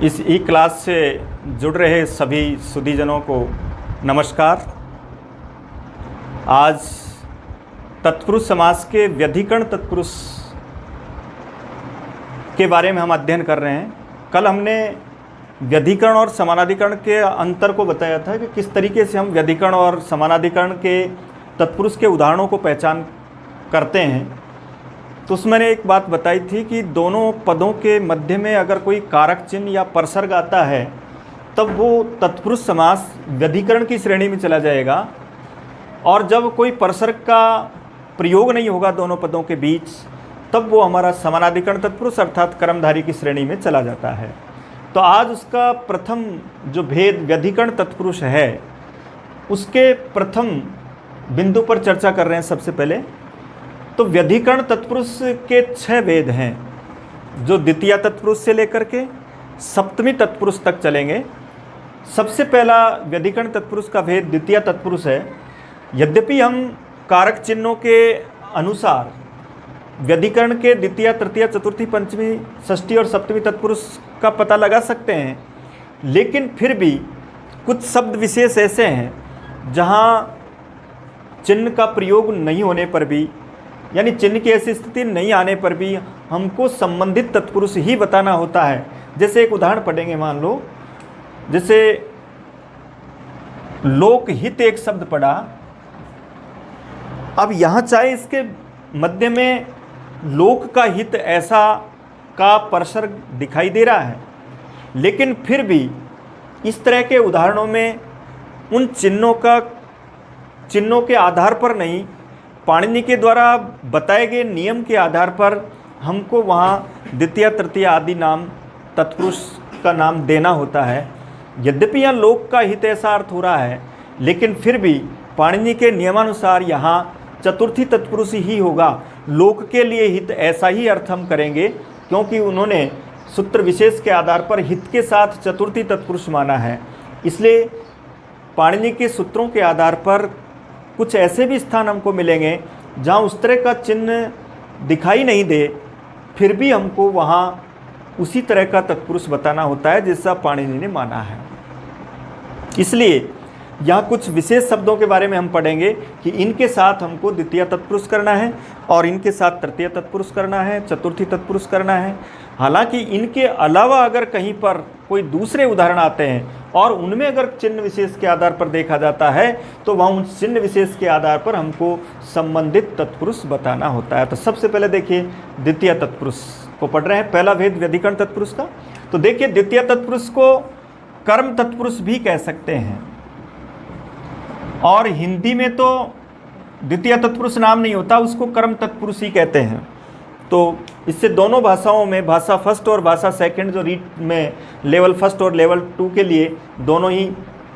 इस ई क्लास से जुड़ रहे सभी सुधीजनों को नमस्कार। आज तत्पुरुष समास के व्यधिकरण तत्पुरुष के बारे में हम अध्ययन कर रहे हैं। कल हमने व्यधिकरण और समानाधिकरण के अंतर को बताया था कि किस तरीके से हम व्यधिकरण और समानाधिकरण के तत्पुरुष के उदाहरणों को पहचान करते हैं। तो उसमें मैंने एक बात बताई थी कि दोनों पदों के मध्य में अगर कोई कारक चिन्ह या परसर्ग आता है तब वो तत्पुरुष समास व्यधिकरण की श्रेणी में चला जाएगा, और जब कोई परसर्ग का प्रयोग नहीं होगा दोनों पदों के बीच तब वो हमारा समानाधिकरण तत्पुरुष अर्थात कर्मधारी की श्रेणी में चला जाता है। तो आज उसका प्रथम जो भेद व्यधिकरण तत्पुरुष है उसके प्रथम बिंदु पर चर्चा कर रहे हैं। सबसे पहले तो व्यधिकरण तत्पुरुष के 6 भेद हैं जो द्वितीय तत्पुरुष से लेकर के सप्तमी तत्पुरुष तक चलेंगे। सबसे पहला व्यधिकरण तत्पुरुष का भेद द्वितीय तत्पुरुष है। यद्यपि हम कारक चिन्हों के अनुसार व्यधिकरण के द्वितीय, तृतीय, चतुर्थी, पंचमी, षष्ठी और सप्तमी तत्पुरुष का पता लगा सकते हैं, लेकिन फिर भी कुछ शब्द विशेष ऐसे हैं जहाँ चिन्ह का प्रयोग नहीं होने पर भी, यानी चिन्ह की ऐसी स्थिति नहीं आने पर भी हमको संबंधित तत्पुरुष ही बताना होता है। जैसे एक उदाहरण पढ़ेंगे, मान लो जैसे लोकहित एक शब्द पढ़ा। अब यहाँ चाहे इसके मध्य में लोक का हित ऐसा का परसर्ग दिखाई दे रहा है, लेकिन फिर भी इस तरह के उदाहरणों में उन चिन्हों के आधार पर नहीं, पाणिनि के द्वारा बताए गए नियम के आधार पर हमको वहाँ द्वितीय, तृतीय आदि नाम तत्पुरुष का नाम देना होता है। यद्यपि यहाँ लोक का हित ऐसा अर्थ हो रहा है, लेकिन फिर भी पाणिनि के नियमानुसार यहाँ चतुर्थी तत्पुरुष ही होगा। लोक के लिए हित ऐसा ही अर्थ हम करेंगे, क्योंकि उन्होंने सूत्र विशेष के आधार पर हित के साथ चतुर्थी तत्पुरुष माना है। इसलिए पाणिनि के सूत्रों के आधार पर कुछ ऐसे भी स्थान हमको मिलेंगे जहाँ उस तरह का चिन्ह दिखाई नहीं दे, फिर भी हमको वहाँ उसी तरह का तत्पुरुष बताना होता है जैसा पाणिनि ने माना है। इसलिए यहाँ कुछ विशेष शब्दों के बारे में हम पढ़ेंगे कि इनके साथ हमको द्वितीय तत्पुरुष करना है और इनके साथ तृतीय तत्पुरुष करना है, चतुर्थी तत्पुरुष करना है। हालांकि इनके अलावा अगर कहीं पर कोई दूसरे उदाहरण आते हैं और उनमें अगर चिन्ह विशेष के आधार पर देखा जाता है तो वहाँ उन चिन्ह विशेष के आधार पर हमको संबंधित तत्पुरुष बताना होता है। तो सबसे पहले देखिए द्वितीय तत्पुरुष को पढ़ रहे हैं, पहला भेद व्यधिकरण तत्पुरुष का। तो देखिए द्वितीय तत्पुरुष को कर्म तत्पुरुष भी कह सकते हैं, और हिंदी में तो द्वितीय तत्पुरुष नाम नहीं होता, उसको कर्म तत्पुरुष ही कहते हैं। तो इससे दोनों भाषाओं में, भाषा फर्स्ट और भाषा सेकंड जो रीड में लेवल फर्स्ट और लेवल 2 के लिए दोनों ही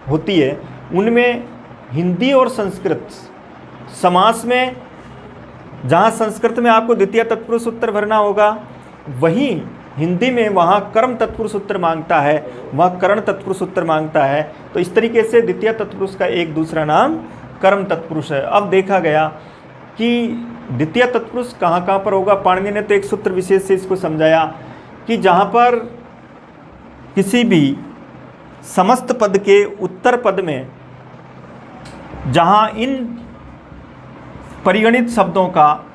होती है, उनमें हिंदी और संस्कृत समास में जहाँ संस्कृत में आपको द्वितीय तत्पुरुष उत्तर भरना होगा, वहीं हिंदी में वहाँ कर्म तत्पुरुष उत्तर मांगता है, वहाँ करण तत्पुरुष उत्तर मांगता है। तो इस तरीके से द्वितीय तत्पुरुष का एक दूसरा नाम कर्म तत्पुरुष है। अब देखा गया कि द्वितीय तत्पुरुष कहाँ कहाँ पर होगा। पाणिनि ने तो एक सूत्र विशेष से इसको समझाया कि जहाँ पर किसी भी समस्त पद के उत्तर पद में जहाँ इन परिगणित शब्दों का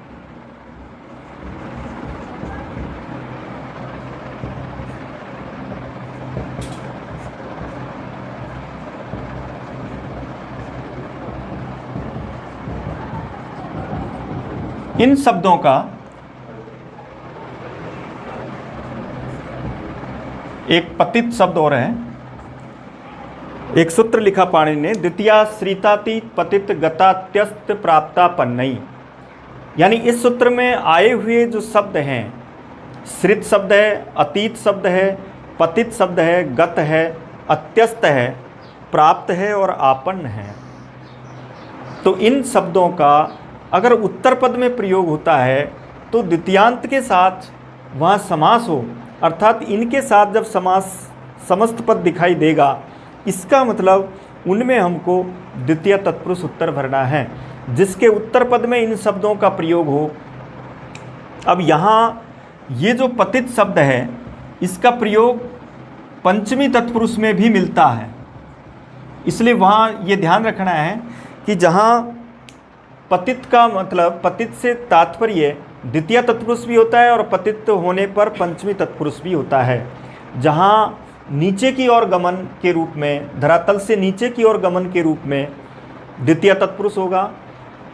इन शब्दों का एक पतित शब्द और है। एक सूत्र लिखा पाणिनि ने, द्वितीया श्रिताति पतित गतात्यस्त प्राप्ता पन्नई। यानी इस सूत्र में आए हुए जो शब्द हैं, श्रित शब्द है, अतीत शब्द है, पतित शब्द है, गत है, अत्यस्त है, प्राप्त है और आपन्न है। तो इन शब्दों का अगर उत्तर पद में प्रयोग होता है तो द्वितीयांत के साथ वहाँ समास हो, अर्थात इनके साथ जब समास समस्त पद दिखाई देगा, इसका मतलब उनमें हमको द्वितीय तत्पुरुष उत्तर भरना है, जिसके उत्तर पद में इन शब्दों का प्रयोग हो। अब यहाँ ये जो पतित शब्द है इसका प्रयोग पंचमी तत्पुरुष में भी मिलता है। इसलिए वहाँ ये ध्यान रखना है कि जहाँ पतित का मतलब पतित से तात्पर्य द्वितीय तत्पुरुष भी होता है और पतित होने पर पंचमी तत्पुरुष भी होता है। जहाँ नीचे की ओर गमन के रूप में, धरातल से नीचे की ओर गमन के रूप में द्वितीय तत्पुरुष होगा,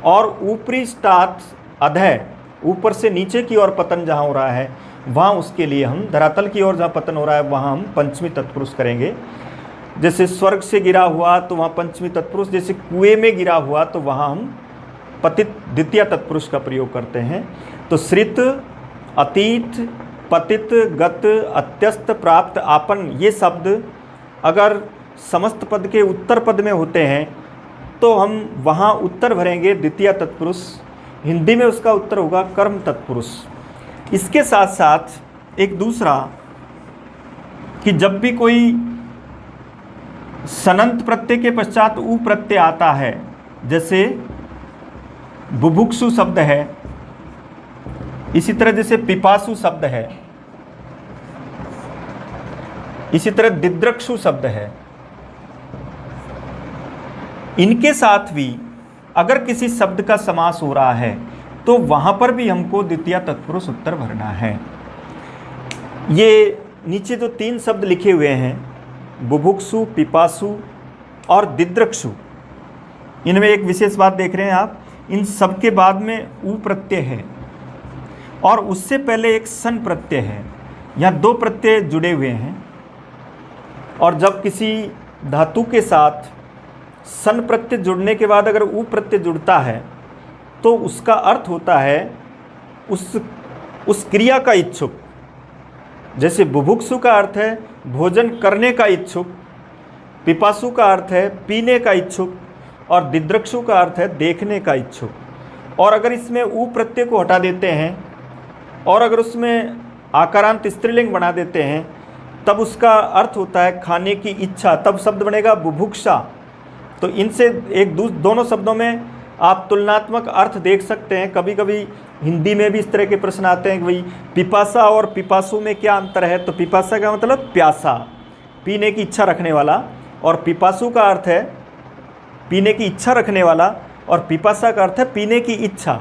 और ऊपरी स्टात अधय, ऊपर से नीचे की ओर पतन जहाँ हो रहा है वहाँ उसके लिए हम धरातल की ओर जहाँ पतन हो रहा है वहाँ हम पंचमी तत्पुरुष करेंगे। जैसे स्वर्ग से गिरा हुआ तो वहाँ पंचमी तत्पुरुष, जैसे कुएं में गिरा हुआ तो वहाँ हम पतित द्वितीय तत्पुरुष का प्रयोग करते हैं। तो श्रित, अतीत, पतित, गत, अत्यस्त, प्राप्त, आपन, ये शब्द अगर समस्त पद के उत्तर पद में होते हैं तो हम वहाँ उत्तर भरेंगे द्वितीय तत्पुरुष। हिंदी में उसका उत्तर होगा कर्म तत्पुरुष। इसके साथ साथ एक दूसरा कि जब भी कोई सनंत प्रत्यय के पश्चात उ प्रत्यय आता है, जैसे बुभुक्षु शब्द है, इसी तरह जैसे पिपासु शब्द है, इसी तरह दिद्रक्षु शब्द है, इनके साथ भी अगर किसी शब्द का समास हो रहा है तो वहां पर भी हमको द्वितीय तत्पुरुष उत्तर भरना है। ये नीचे जो 3 शब्द लिखे हुए हैं, बुभुक्षु, पिपासु और दिद्रक्षु, इनमें एक विशेष बात देख रहे हैं आप, इन सब के बाद में उ प्रत्यय है और उससे पहले एक सन प्रत्यय है। यहाँ 2 प्रत्यय जुड़े हुए हैं, और जब किसी धातु के साथ सन प्रत्यय जुड़ने के बाद अगर उ प्रत्यय जुड़ता है तो उसका अर्थ होता है उस क्रिया का इच्छुक। जैसे बुभुक्षु का अर्थ है भोजन करने का इच्छुक, पिपासु का अर्थ है पीने का इच्छुक, और दिद्रक्षु का अर्थ है देखने का इच्छुक। और अगर इसमें उ प्रत्यय को हटा देते हैं और अगर उसमें आकारांत स्त्रीलिंग बना देते हैं तब उसका अर्थ होता है खाने की इच्छा, तब शब्द बनेगा बुभुक्षा। तो इनसे दोनों शब्दों में आप तुलनात्मक अर्थ देख सकते हैं। कभी कभी हिंदी में भी इस तरह के प्रश्न आते हैं कि भाई पिपासा और पिपासु में क्या अंतर है। तो पिपासा का मतलब प्यासा, पीने की इच्छा रखने वाला, और पिपासु का अर्थ है पीने की इच्छा रखने वाला, और पिपासा का अर्थ है पीने की इच्छा।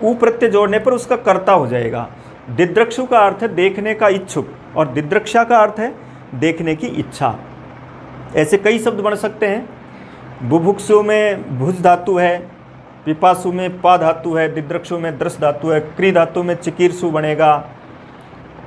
उ प्रत्यय जोड़ने पर उसका कर्ता हो जाएगा। दिद्रक्षु का अर्थ है देखने का इच्छुक, और दिद्रक्षा का अर्थ है देखने की इच्छा। ऐसे कई शब्द बन सकते हैं। बुभुक्षु में भुज धातु है, पिपासु में पा धातु है, दिद्रक्षु में द्रस धातु है, क्री धातु में चिकीर्षु बनेगा।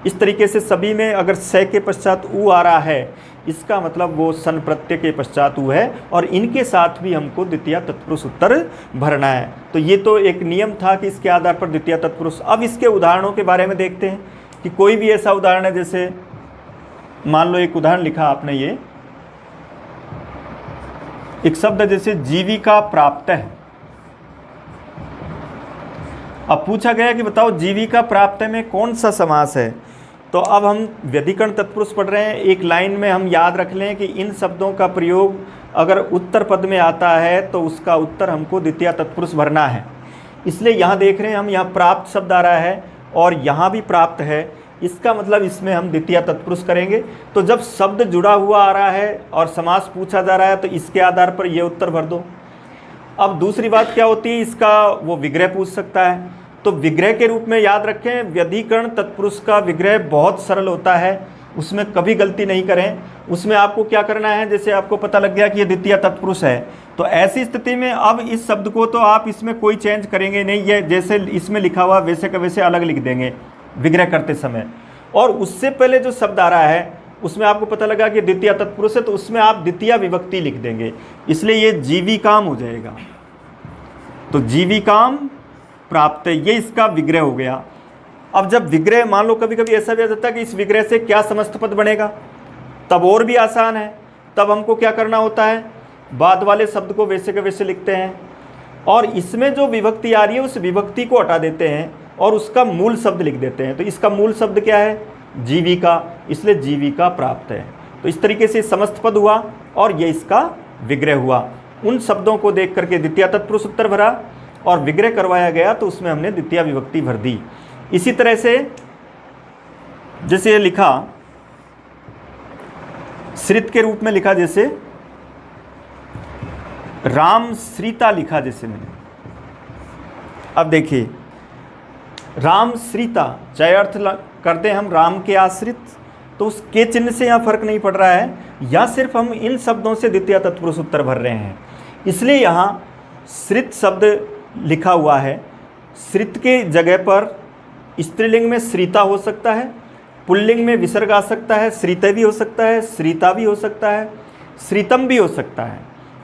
इस तरीके से सभी में अगर से के पश्चात उ आ रहा है, इसका मतलब वो सन प्रत्यय के पश्चात उ है, और इनके साथ भी हमको द्वितीय तत्पुरुष उत्तर भरना है। तो ये तो एक नियम था कि इसके आधार पर द्वितीय तत्पुरुष। अब इसके उदाहरणों के बारे में देखते हैं कि कोई भी ऐसा उदाहरण है, जैसे मान लो एक उदाहरण लिखा आपने, ये एक शब्द है जैसे जीविका प्राप्त है। अब पूछा गया कि बताओ जीविका प्राप्त में कौन सा समास है। तो अब हम व्यधिकरण तत्पुरुष पढ़ रहे हैं। एक लाइन में हम याद रख लें कि इन शब्दों का प्रयोग अगर उत्तर पद में आता है तो उसका उत्तर हमको द्वितीय तत्पुरुष भरना है। इसलिए यहाँ देख रहे हैं हम, यहाँ प्राप्त शब्द आ रहा है और यहाँ भी प्राप्त है, इसका मतलब इसमें हम द्वितीय तत्पुरुष करेंगे। तो जब शब्द जुड़ा हुआ आ रहा है और समास पूछा जा रहा है तो इसके आधार पर ये उत्तर भर दो। अब दूसरी बात क्या होती है, इसका वो विग्रह पूछ सकता है। तो विग्रह के रूप में याद रखें, व्यधिकरण तत्पुरुष का विग्रह बहुत सरल होता है, उसमें कभी गलती नहीं करें। उसमें आपको क्या करना है, जैसे आपको पता लग गया कि ये द्वितीय तत्पुरुष है, तो ऐसी स्थिति में अब इस शब्द को तो आप इसमें कोई चेंज करेंगे नहीं, ये जैसे इसमें लिखा हुआ वैसे का वैसे अलग लिख देंगे विग्रह करते समय। और उससे पहले जो शब्द आ रहा है उसमें आपको पता लगा कि द्वितीय तत्पुरुष है, तो उसमें आप द्वितीय विभक्ति लिख देंगे, इसलिए ये जीविकाम हो जाएगा। तो जीविकाम प्राप्त, ये इसका विग्रह हो गया। अब जब विग्रह, मान लो कभी कभी ऐसा भी आ जाता है कि इस विग्रह से क्या समस्त पद बनेगा, तब और भी आसान है। तब हमको क्या करना होता है, बाद वाले शब्द को वैसे के वैसे लिखते हैं और इसमें जो विभक्ति आ रही है उस विभक्ति को हटा देते हैं और उसका मूल शब्द लिख देते हैं। तो इसका मूल शब्द क्या है, जीविका, इसलिए जीविका प्राप्त है। तो इस तरीके से समस्त पद हुआ और ये इसका विग्रह हुआ। उन शब्दों को देख करके द्वितीय तत्पुरुष उत्तर भरा और विग्रह करवाया गया तो उसमें हमने द्वितीय विभक्ति भर दी। इसी तरह से जैसे ये लिखा श्रित के रूप में लिखा, जैसे राम श्रीता लिखा जैसे मैंने। अब देखिए राम श्रीता, चाहे अर्थ कर दें हम राम के आश्रित, तो उस के चिन्ह से यहाँ फर्क नहीं पड़ रहा है, या सिर्फ हम इन शब्दों से द्वितीय तत्पुरुष उत्तर भर रहे हैं, इसलिए यहाँ श्रित शब्द लिखा हुआ है। श्रित के जगह पर स्त्रीलिंग में श्रीता हो सकता है, पुल्लिंग में विसर्ग आ सकता है, श्रीते भी हो सकता है, श्रीता भी हो सकता है, श्रीतम भी हो सकता है।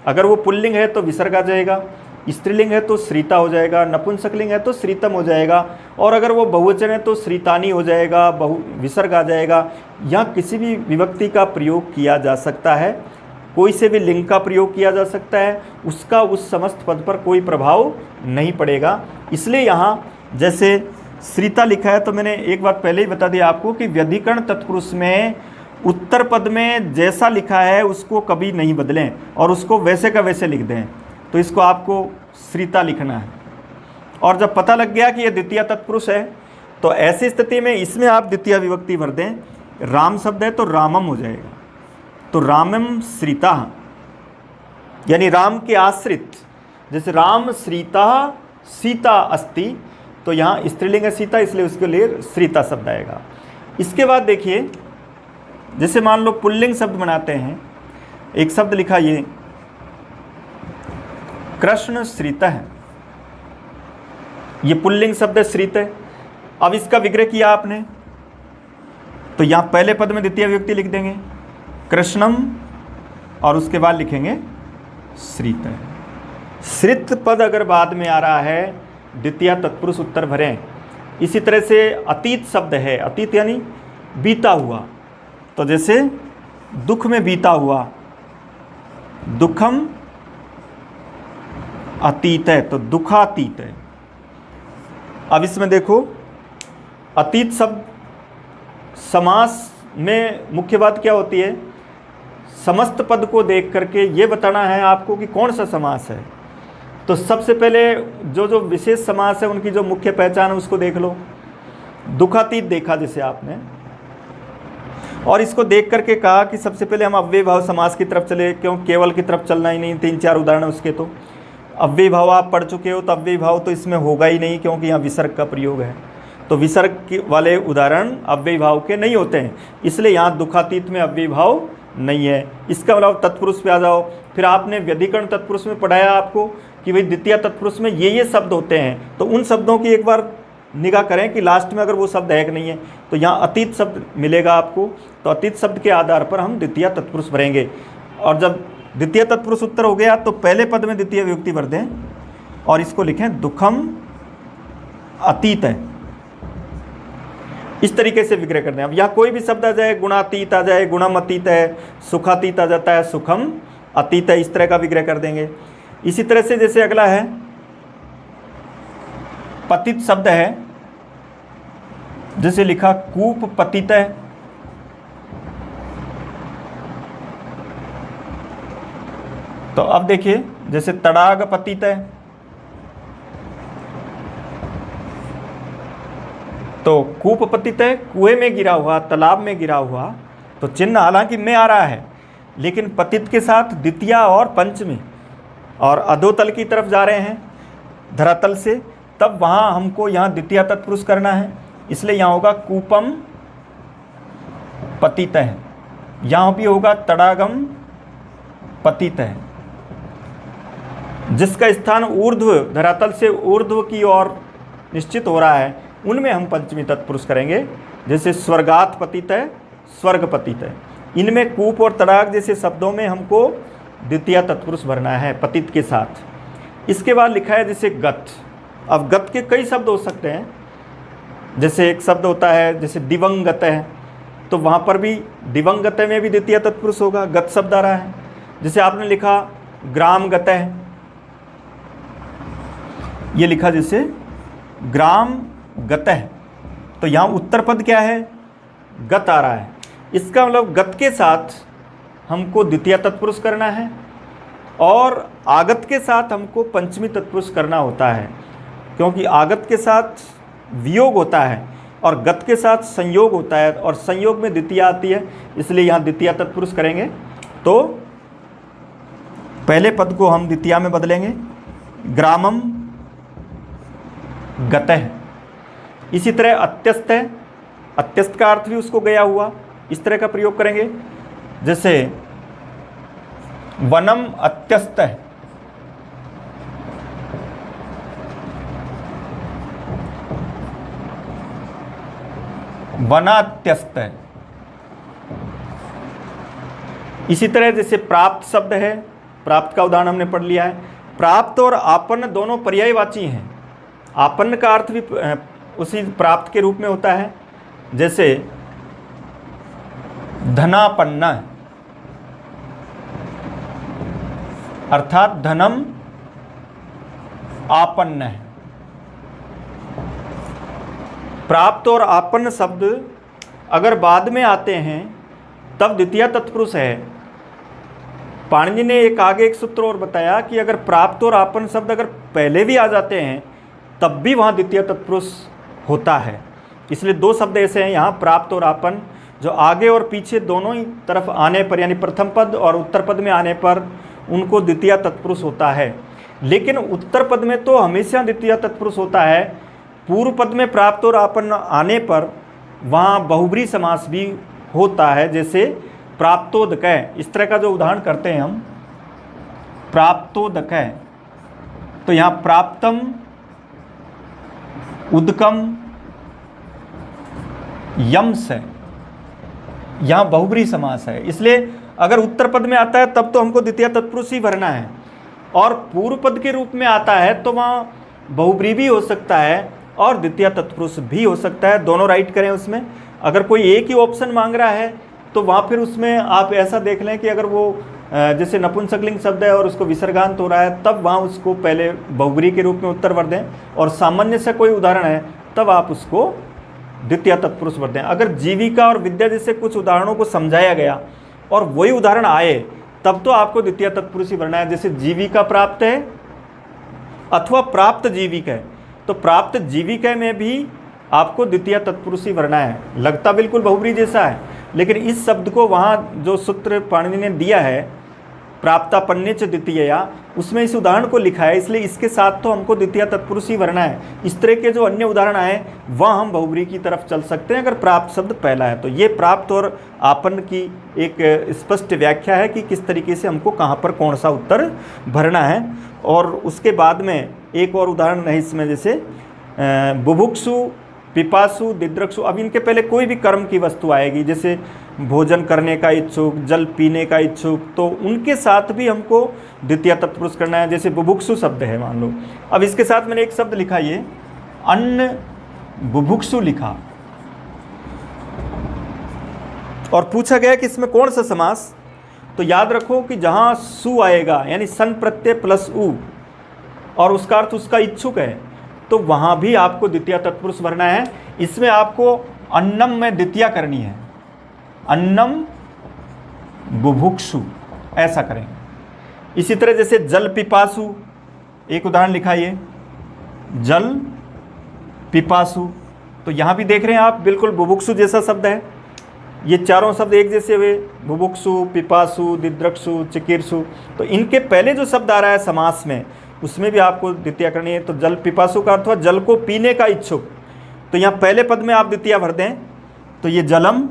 अगर वो पुल्लिंग है तो विसर्ग आ जाएगा, स्त्रीलिंग है तो श्रीता हो जाएगा, नपुंसकलिंग है तो श्रीतम हो जाएगा, और अगर वो बहुवचन है तो श्रीतानी हो जाएगा, विसर्ग आ जाएगा। यहाँ किसी भी विभक्ति का प्रयोग किया जा सकता है, कोई से भी लिंग का प्रयोग किया जा सकता है, उसका उस समस्त पद पर कोई प्रभाव नहीं पड़ेगा। इसलिए यहाँ जैसे श्रीता लिखा है, तो मैंने एक बात पहले ही बता दिया आपको कि व्यधिकरण तत्पुरुष में उत्तर पद में जैसा लिखा है उसको कभी नहीं बदलें और उसको वैसे का वैसे लिख दें। तो इसको आपको श्रीता लिखना है, और जब पता लग गया कि ये द्वितीय तत्पुरुष है तो ऐसी स्थिति में इसमें आप द्वितीय विभक्ति भर दें। राम शब्द है तो रामम हो जाएगा, तो रामम श्रीता, यानी राम के आश्रित। जैसे राम श्रीता सीता अस्ति, तो यहाँ स्त्रीलिंग है सीता, इसलिए उसके लिए श्रीता शब्द आएगा। इसके बाद देखिए, जैसे मान लो पुल्लिंग शब्द बनाते हैं, एक शब्द लिखा ये कृष्ण श्रीत है, ये पुल्लिंग शब्द है, श्रीत है। अब इसका विग्रह किया आपने, तो यहाँ पहले पद में द्वितीय विभक्ति लिख देंगे कृष्णम, और उसके बाद लिखेंगे श्रीत है। श्रित पद अगर बाद में आ रहा है द्वितीय तत्पुरुष उत्तर भरें। इसी तरह से अतीत शब्द है, अतीत यानी बीता हुआ, तो जैसे दुख में बीता हुआ, दुखम अतीत है, तो दुखातीत है। अब इसमें देखो अतीत शब्द समास में मुख्य बात क्या होती है, समस्त पद को देख करके ये बताना है आपको कि कौन सा समास है। तो सबसे पहले जो विशेष समास है उनकी जो मुख्य पहचान है उसको देख लो। दुखातीत देखा जैसे आपने, और इसको देख करके कहा कि सबसे पहले हम अव्यय भाव समास की तरफ चले, क्यों केवल की तरफ चलना ही नहीं, 3-4 उदाहरण उसके। तो अव्यय भाव आप पढ़ चुके हो, तो अव्यय भाव तो इसमें होगा ही नहीं, क्योंकि यहाँ विसर्ग का प्रयोग है, तो विसर्ग वाले उदाहरण अव्यय भाव के नहीं होते हैं, इसलिए यहाँ दुखातीत में अव्यय भाव नहीं है। इसका मतलब तत्पुरुष पे आ जाओ। फिर आपने व्यधिकरण तत्पुरुष में पढ़ाया आपको कि भाई द्वितीय तत्पुरुष में ये शब्द होते हैं, तो उन शब्दों की एक बार निगाह करें कि लास्ट में अगर वो शब्द है कि नहीं है। तो यहाँ अतीत शब्द मिलेगा आपको, तो अतीत शब्द के आधार पर हम द्वितीय तत्पुरुष भरेंगे। और जब द्वितीय तत्पुरुष उत्तर हो गया तो पहले पद में द्वितीय विभक्ति भर दें और इसको लिखें दुखम अतीत है, इस तरीके से विग्रह कर दें। अब यहाँ कोई भी शब्द आ जाए, गुणातीत आ जाए, गुणम अतीत है, सुखातीत आ जाता है, सुखम अतीत है, इस तरह का विग्रह कर देंगे। इसी तरह से जैसे अगला है पतित शब्द है, जैसे लिखा कूप पतित है, तो अब देखिए जैसे तड़ाग पतित है, तो कूप पतित है, कुएं में गिरा हुआ, तालाब में गिरा हुआ, तो चिन्ह हालांकि में आ रहा है, लेकिन पतित के साथ द्वितीय और पंचमी और अधोतल की तरफ जा रहे हैं धरातल से, तब वहाँ हमको यहाँ द्वितीय तत्पुरुष करना है, इसलिए यहाँ होगा कूपम पतित है, यहाँ भी होगा तड़ागम पतित है। जिसका स्थान ऊर्ध्व धरातल से ऊर्ध्व की ओर निश्चित हो रहा है, उनमें हम पंचमी तत्पुरुष करेंगे। जैसे स्वर्गात पतित है, स्वर्ग पतित है, इनमें कूप और तड़ाग जैसे शब्दों में हमको द्वितीय तत्पुरुष भरना है पतित के साथ। इसके बाद लिखा है जैसे गत। अब गत के कई शब्द हो सकते हैं, जैसे एक शब्द होता है जैसे दिवंगत है, तो वहाँ पर भी दिवंगत में भी द्वितीय तत्पुरुष होगा, गत शब्द आ रहा है। जैसे आपने लिखा ग्रामगत है, ये लिखा जैसे ग्राम गत है, तो यहाँ उत्तर पद क्या है, गत आ रहा है। इसका मतलब गत के साथ हमको द्वितीय तत्पुरुष करना है और आगत के साथ हमको पंचमी तत्पुरुष करना होता है, क्योंकि आगत के साथ वियोग होता है, और गत के साथ संयोग होता है और संयोग में द्वितीया आती है, इसलिए यहाँ द्वितीया तत्पुरुष करेंगे। तो पहले पद को हम द्वितीया में बदलेंगे, ग्रामम गतः। इसी तरह अत्यस्त है, अत्यस्त का अर्थ भी उसको गया हुआ, इस तरह का प्रयोग करेंगे। जैसे वनम अत्यस्त है, वनात्यस्त है। इसी तरह जैसे प्राप्त शब्द है, प्राप्त का उदाहरण हमने पढ़ लिया है। प्राप्त और आपन्न दोनों पर्यायवाची हैं। आपन्न का अर्थ भी उसी प्राप्त के रूप में होता है, जैसे धनापन्न, अर्थात धनम आपन्न है। प्राप्त और आपन्न शब्द अगर बाद में आते हैं तब द्वितीया तत्पुरुष है। पाणिनि ने आगे एक सूत्र और बताया कि अगर प्राप्त और आपन्न शब्द अगर पहले भी आ जाते हैं तब भी वहाँ द्वितीय तत्पुरुष होता है। इसलिए दो शब्द ऐसे हैं यहाँ, प्राप्त और आपन्न, जो आगे और पीछे दोनों ही तरफ आने पर, यानी प्रथम पद और उत्तर पद में आने पर उनको द्वितीय तत्पुरुष होता है। लेकिन उत्तर पद में तो हमेशा द्वितीय तत्पुरुष होता है। पूर्व पद में प्राप्त और आपन्न आने पर वहाँ बहुब्री समास भी होता है, जैसे प्राप्तोदकः। इस तरह का जो उदाहरण करते हैं हम, प्राप्तोदकः, तो यहाँ प्राप्तम उदकम यम्स है, यहाँ बहुब्री समास है। इसलिए अगर उत्तर पद में आता है तब तो हमको द्वितीय तत्पुरुष ही भरना है, और पूर्व पद के रूप में आता है तो वहाँ बहुब्री भी हो सकता है और द्वितीय तत्पुरुष भी हो सकता है। दोनों राइट करें उसमें। अगर कोई एक ही ऑप्शन मांग रहा है तो वहाँ फिर उसमें आप ऐसा देख लें कि अगर वो जैसे नपुंसकलिंग शब्द है और उसको विसर्गांत हो रहा है तब वहाँ उसको पहले बहुब्री के रूप में उत्तर भर दें, और सामान्य से कोई उदाहरण है तब आप उसको द्वितीय तत्पुरुष भर दें। अगर जीविका और विद्या जैसे कुछ उदाहरणों को समझाया गया और वही उदाहरण आए तब तो आपको द्वितीय तत्पुरुष ही भरना है। जैसे जीविका प्राप्त है अथवा प्राप्त जीविका है, तो प्राप्त जीविका में भी आपको द्वितीय तत्पुरुष ही भरना है। लगता बिल्कुल बहुब्री जैसा है, लेकिन इस शब्द को वहाँ जो सूत्र पाणिनि ने दिया है, प्राप्तापन्ने च द्वितीया, उसमें इस उदाहरण को लिखा है, इसलिए इसके साथ तो हमको द्वितीय तत्पुरुष ही भरना है। इस तरह के जो अन्य उदाहरण आए वह हम बहुब्री की तरफ चल सकते हैं अगर प्राप्त शब्द पहला है। तो ये प्राप्त और आपन्न की एक स्पष्ट व्याख्या है कि किस तरीके से हमको कहाँ पर कौन सा उत्तर भरना है। और उसके बाद में एक और उदाहरण है इसमें, जैसे बुभुक्षु, पिपासु, दिद्रक्षु। अब इनके पहले कोई भी कर्म की वस्तु आएगी, जैसे भोजन करने का इच्छुक, जल पीने का इच्छुक, तो उनके साथ भी हमको द्वितीय तत्पुरुष करना है। जैसे बुभुक्षु शब्द है मान लो, अब इसके साथ मैंने एक शब्द लिखा, ये अन्न बुभुक्षु लिखा, और पूछा गया कि इसमें कौन सा समास। तो याद रखो कि जहाँ सु आएगा यानी सन प्रत्यय प्लस उ और उसका अर्थ उसका इच्छुक है, तो वहाँ भी आपको द्वितीय तत्पुरुष भरना है। इसमें आपको अन्नम में द्वितीया करनी है, अन्नम बुभुक्षु, ऐसा करेंगे। इसी तरह जैसे जल पिपासु, एक उदाहरण लिखा, ये जल पिपासु, तो यहाँ भी देख रहे हैं आप बिल्कुल बुभुक्षु जैसा शब्द है। ये चारों शब्द एक जैसे हुए, बुभुक्षु, पिपासु, दिद्रक्षु, चिकीर्षु। तो इनके पहले जो शब्द आ रहा है समास में, उसमें भी आपको द्वितीया करनी है। तो जल पिपासु का अर्थ हुआ जल को पीने का इच्छुक, तो यहाँ पहले पद में आप द्वितीया भर दें, तो ये जलम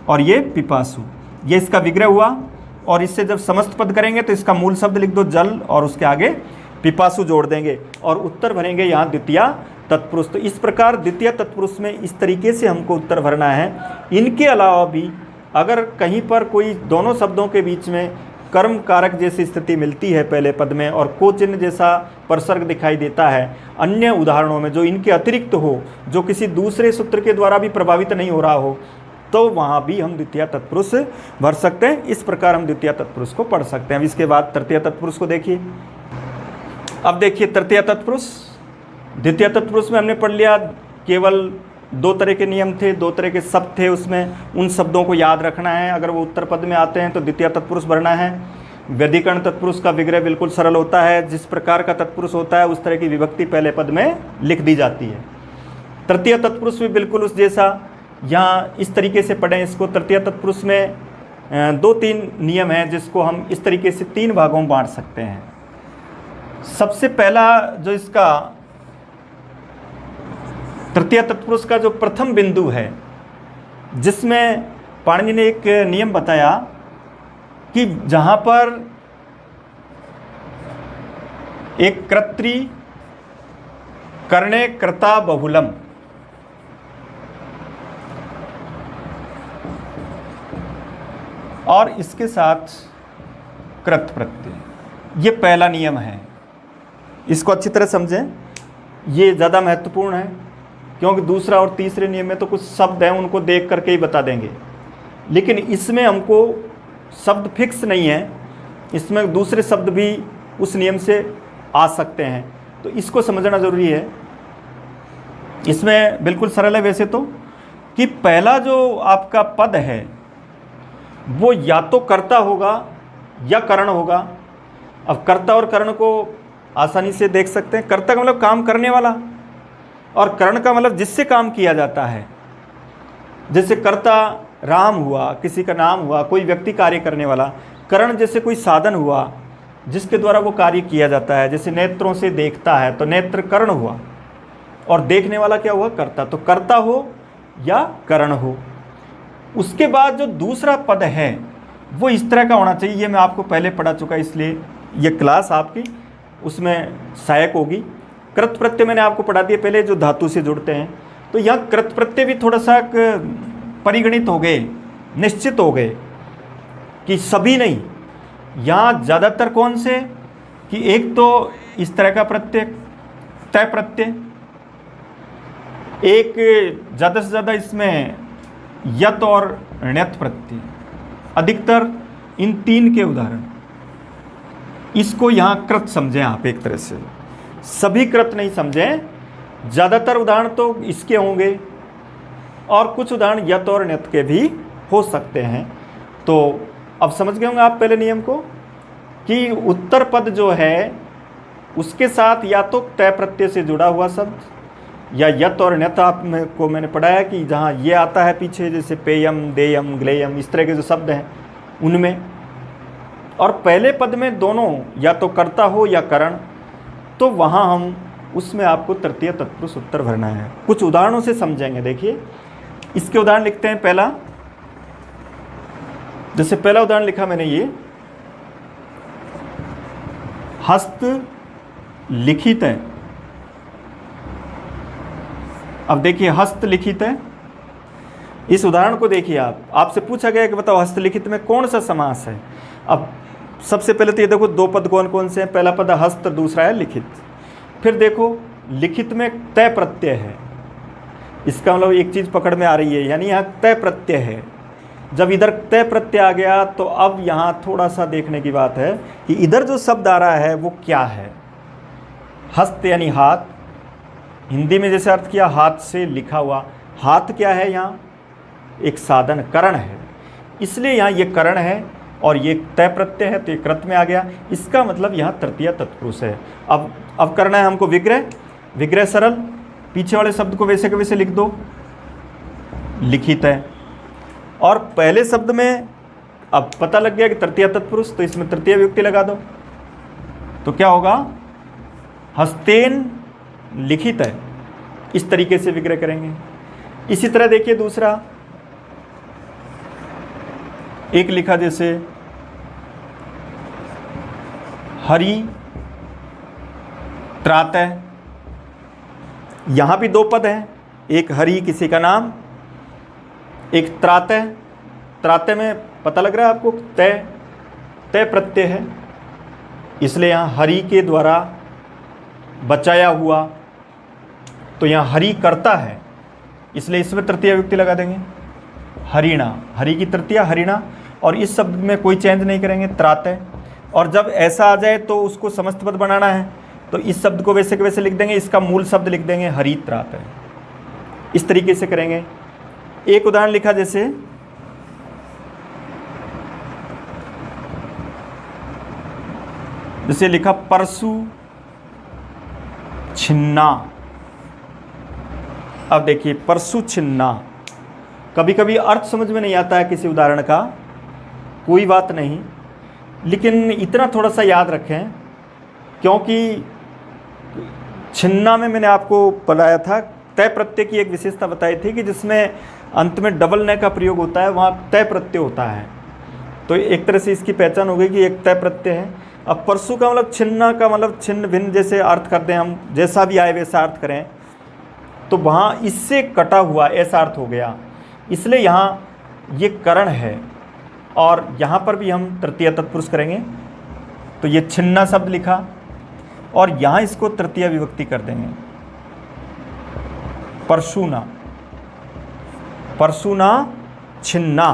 और ये पिपासु, ये इसका विग्रह हुआ। और इससे जब समस्त पद करेंगे तो इसका मूल शब्द लिख दो जल, और उसके आगे पिपासु जोड़ देंगे और उत्तर भरेंगे यहाँ द्वितीया तत्पुरुष। तो इस प्रकार द्वितीय तत्पुरुष में इस तरीके से हमको उत्तर भरना है। इनके अलावा भी अगर कहीं पर कोई दोनों शब्दों के बीच में कर्म कारक जैसी स्थिति मिलती है पहले पद में और को चिन्ह जैसा परसर्ग दिखाई देता है अन्य उदाहरणों में, जो इनके अतिरिक्त हो, जो किसी दूसरे सूत्र के द्वारा भी प्रभावित नहीं हो रहा हो, तो वहाँ भी हम द्वितीय तत्पुरुष भर सकते हैं। इस प्रकार हम द्वितीय तत्पुरुष को पढ़ सकते हैं। अब इसके बाद तृतीय तत्पुरुष को देखिए। अब देखिए तृतीय तत्पुरुष, द्वितीय तत्पुरुष में हमने पढ़ लिया, केवल दो तरह के नियम थे, दो तरह के शब्द थे उसमें, उन शब्दों को याद रखना है। अगर वो उत्तर पद में आते हैं तो द्वितीय तत्पुरुष भरना है। व्यधिकरण तत्पुरुष का विग्रह बिल्कुल सरल होता है, जिस प्रकार का तत्पुरुष होता है उस तरह की विभक्ति पहले पद में लिख दी जाती है। तृतीय तत्पुरुष भी बिल्कुल उस जैसा। यहाँ इस तरीके से पढ़ें इसको। तृतीय तत्पुरुष में 2-3 नियम हैं जिसको हम इस तरीके से 3 भागों में बांट सकते हैं। सबसे पहला जो इसका तृतीय तत्पुरुष का जो प्रथम बिंदु है, जिसमें पाणिनि ने एक नियम बताया कि जहाँ पर एक कर्त्री कर्णे कर्ता बहुलम, और इसके साथ कृत प्रत्यय, ये पहला नियम है। इसको अच्छी तरह समझें, ये ज़्यादा महत्वपूर्ण है, क्योंकि दूसरा और तीसरे नियम में तो कुछ शब्द हैं उनको देख करके ही बता देंगे, लेकिन इसमें हमको शब्द फिक्स नहीं है, इसमें दूसरे शब्द भी उस नियम से आ सकते हैं, तो इसको समझना ज़रूरी है। इसमें बिल्कुल सरल है वैसे तो, कि पहला जो आपका पद है वो या तो कर्ता होगा या करण होगा। अब कर्ता और करण को आसानी से देख सकते हैं। कर्ता का मतलब काम करने वाला, और करण का मतलब जिससे काम किया जाता है। जैसे कर्ता राम हुआ, किसी का नाम हुआ, कोई व्यक्ति कार्य करने वाला। करण जैसे कोई साधन हुआ जिसके द्वारा वो कार्य किया जाता है, जैसे नेत्रों से देखता है तो नेत्र कर्ण हुआ, और देखने वाला क्या हुआ, कर्ता। तो कर्ता हो या करण हो। उसके बाद जो दूसरा पद है वो इस तरह का होना चाहिए। ये मैं आपको पहले पढ़ा चुका, इसलिए ये क्लास आपकी उसमें सहायक होगी। कृत प्रत्यय मैंने आपको पढ़ा दिया पहले, जो धातु से जुड़ते हैं। तो यहाँ कृत प्रत्यय भी थोड़ा सा परिगणित हो गए, निश्चित हो गए कि सभी नहीं। यहाँ ज़्यादातर कौन से, कि एक तो इस तरह का प्रत्यय तय प्रत्यय, एक ज़्यादा से ज़्यादा इसमें यत और ण्यत प्रत्यय, अधिकतर इन 3 के उदाहरण। इसको यहाँ कृत समझें आप एक तरह से, सभी कृत नहीं समझें। ज़्यादातर उदाहरण तो इसके होंगे और कुछ उदाहरण यत और ण्यत के भी हो सकते हैं। तो अब समझ गए होंगे आप पहले नियम को, कि उत्तर पद जो है उसके साथ या तो तय प्रत्यय से जुड़ा हुआ शब्द, या यत और ण्यत आप को मैंने पढ़ाया कि जहाँ ये आता है पीछे, जैसे पेयम, देयम, ग्लेयम, इस तरह के जो शब्द हैं उनमें। और पहले पद में दोनों या तो कर्ता हो या करण, तो वहाँ हम उसमें आपको तृतीय तत्पुरुष उत्तर भरना है। कुछ उदाहरणों से समझेंगे। देखिए इसके उदाहरण लिखते हैं। पहला, जैसे पहला उदाहरण लिखा मैंने ये, हस्त लिखित है। अब देखिए हस्त लिखित है, इस उदाहरण को देखिए आप। आपसे पूछा गया कि बताओ हस्तलिखित में कौन सा समास है। अब सबसे पहले तो ये देखो 2 पद कौन कौन से हैं। पहला पद हस्त, दूसरा है लिखित। फिर देखो लिखित में तय प्रत्यय है, इसका मतलब एक चीज़ पकड़ में आ रही है, यानी यहाँ तय प्रत्यय है। जब इधर तय प्रत्यय आ गया तो अब यहाँ थोड़ा सा देखने की बात है कि इधर जो शब्द आ रहा है वो क्या है। हस्त यानी हाथ, हिंदी में जैसे अर्थ किया हाथ से लिखा हुआ। हाथ क्या है यहाँ, एक साधन, करण है, इसलिए यहाँ ये करण है और ये तय प्रत्यय है, तो ये कृत में आ गया। इसका मतलब यहाँ तृतीय तत्पुरुष है। अब करना है हमको विग्रह। विग्रह सरल, पीछे वाले शब्द को वैसे के वैसे लिख दो, लिखित है। और पहले शब्द में अब पता लग गया कि तृतीय तत्पुरुष, तो इसमें तृतीय विभक्ति लगा दो, तो क्या होगा, हस्तेन लिखित है। इस तरीके से विग्रह करेंगे। इसी तरह देखिए दूसरा, एक लिखा जैसे हरि त्रातः, यहां भी 2 पद हैं, एक हरि किसी का नाम, एक त्रातः। त्रातः में पता लग रहा है आपको तय प्रत्यय है, इसलिए यहाँ हरि के द्वारा बचाया हुआ, तो यहाँ हरि करता है, इसलिए इसमें तृतीय विभक्ति लगा देंगे। हरिणा, हरि की तृतीय हरिणा, और इस शब्द में कोई चेंज नहीं करेंगे, त्रातः। और जब ऐसा आ जाए तो उसको समस्त पद बनाना है, तो इस शब्द को वैसे के वैसे लिख देंगे, इसका मूल शब्द लिख देंगे हरि त्रातः। इस तरीके से करेंगे। एक उदाहरण लिखा जैसे लिखा परशु छिन्ना। अब देखिए परशु छिन्ना, कभी कभी अर्थ समझ में नहीं आता है किसी उदाहरण का, कोई बात नहीं, लेकिन इतना थोड़ा सा याद रखें, क्योंकि छिन्ना में मैंने आपको बताया था तय प्रत्यय की एक विशेषता बताई थी कि जिसमें अंत में डबल न का प्रयोग होता है वहाँ तय प्रत्यय होता है। तो एक तरह से इसकी पहचान हो गई कि एक तय प्रत्यय है। अब परशु का मतलब छिन्ना का मतलब छिन्न भिन्न जैसे अर्थ करते हैं हम, जैसा भी आए वैसा अर्थ करें, तो वहाँ इससे कटा हुआ ऐसा अर्थ हो गया, इसलिए यहाँ ये करण है। और यहाँ पर भी हम तृतीय तत्पुरुष करेंगे, तो ये छिन्ना शब्द लिखा और यहाँ इसको तृतीय विभक्ति कर देंगे, परशुना, परशुना छिन्ना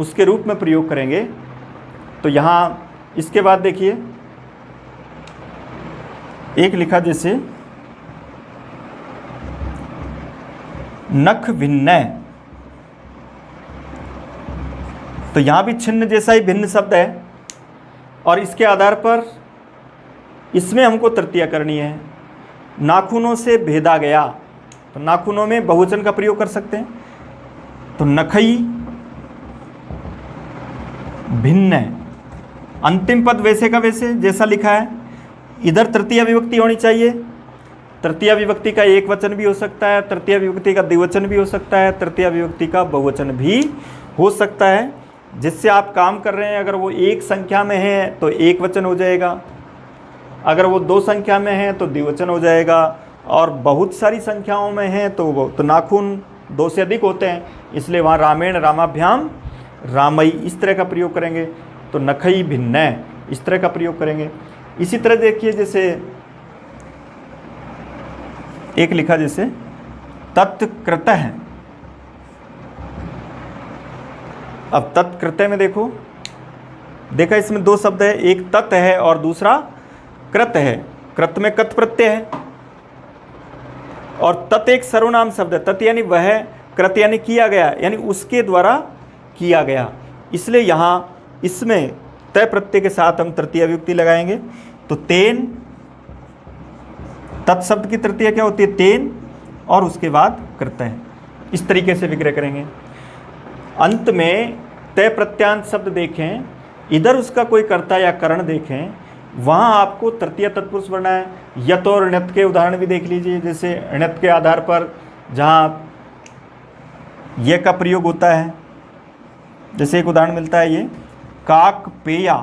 उसके रूप में प्रयोग करेंगे। तो यहाँ इसके बाद देखिए एक लिखा जैसे नख भिन्न, तो यहाँ भी छिन्न जैसा ही भिन्न शब्द है और इसके आधार पर इसमें हमको तृतीया करनी है। नाखूनों से भेदा गया, तो नाखूनों में बहुवचन का प्रयोग कर सकते हैं, तो नखई भिन्न, अंतिम पद वैसे का वैसे जैसा लिखा है। इधर तृतीय विभक्ति होनी चाहिए, तृतीय विभक्ति का एक वचन भी हो सकता है, तृतीय विभक्ति का द्विवचन भी हो सकता है, तृतीय विभक्ति का बहुवचन भी हो सकता है। जिससे आप काम कर रहे हैं, अगर वो एक संख्या में है तो एक वचन हो जाएगा, अगर वो दो संख्या में है तो द्विवचन हो जाएगा, और बहुत सारी संख्याओं में है तो नाखून दो से अधिक होते हैं, इसलिए वहाँ रामेण रामाभ्याम रामई इस तरह का प्रयोग करेंगे। तो नखई भिन्न इस तरह का प्रयोग करेंगे। इसी तरह देखिए जैसे एक लिखा जैसे तत्कृत है। अब तत्कृत में देखा इसमें दो शब्द है, एक तत् है और दूसरा कृत है। कृत में कत प्रत्यय है और तत् एक सर्वनाम शब्द है। तत् यानी वह, कृत यानी किया गया, यानी उसके द्वारा किया गया, इसलिए यहाँ इसमें तय प्रत्यय के साथ हम तृतीय विभक्ति लगाएंगे। तो तेन, तत्शब्द की तृतीय क्या होती है? तेन, और उसके बाद कृत है। इस तरीके से विग्रह करेंगे। अंत में तय प्रत्यांत शब्द देखें, इधर उसका कोई कर्ता या करण देखें, वहाँ आपको तृतीय तत्पुरुष बनना है। यत और ण्यत के उदाहरण भी देख लीजिए, जैसे ण्यत के आधार पर जहाँ ये का प्रयोग होता है, जैसे एक उदाहरण मिलता है, ये काक पेया,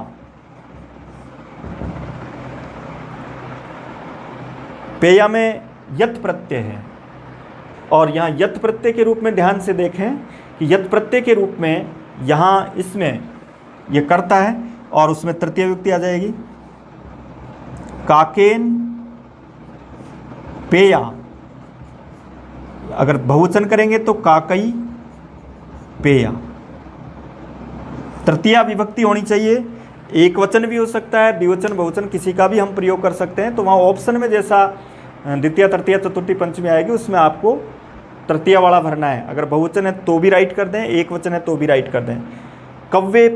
पेया में यत प्रत्यय है, और यहाँ यत प्रत्यय के रूप में ध्यान से देखें कि यत प्रत्यय के रूप में यहाँ इसमें ये कर्ता है और उसमें तृतीय विभक्ति आ जाएगी। काकेन पेया, अगर बहुवचन करेंगे तो काकई पेया। तृतीया विभक्ति होनी चाहिए, एक वचन भी हो सकता है, द्विवचन बहुवचन किसी का भी हम प्रयोग कर सकते हैं। तो वहाँ ऑप्शन में जैसा द्वितीय तृतीय चतुर्थी पंचमी आएगी, उसमें आपको तृतीय वाला भरना है। अगर बहुवचन है तो भी राइट कर दें, एक वचन है तो भी राइट कर दें। कव्वे,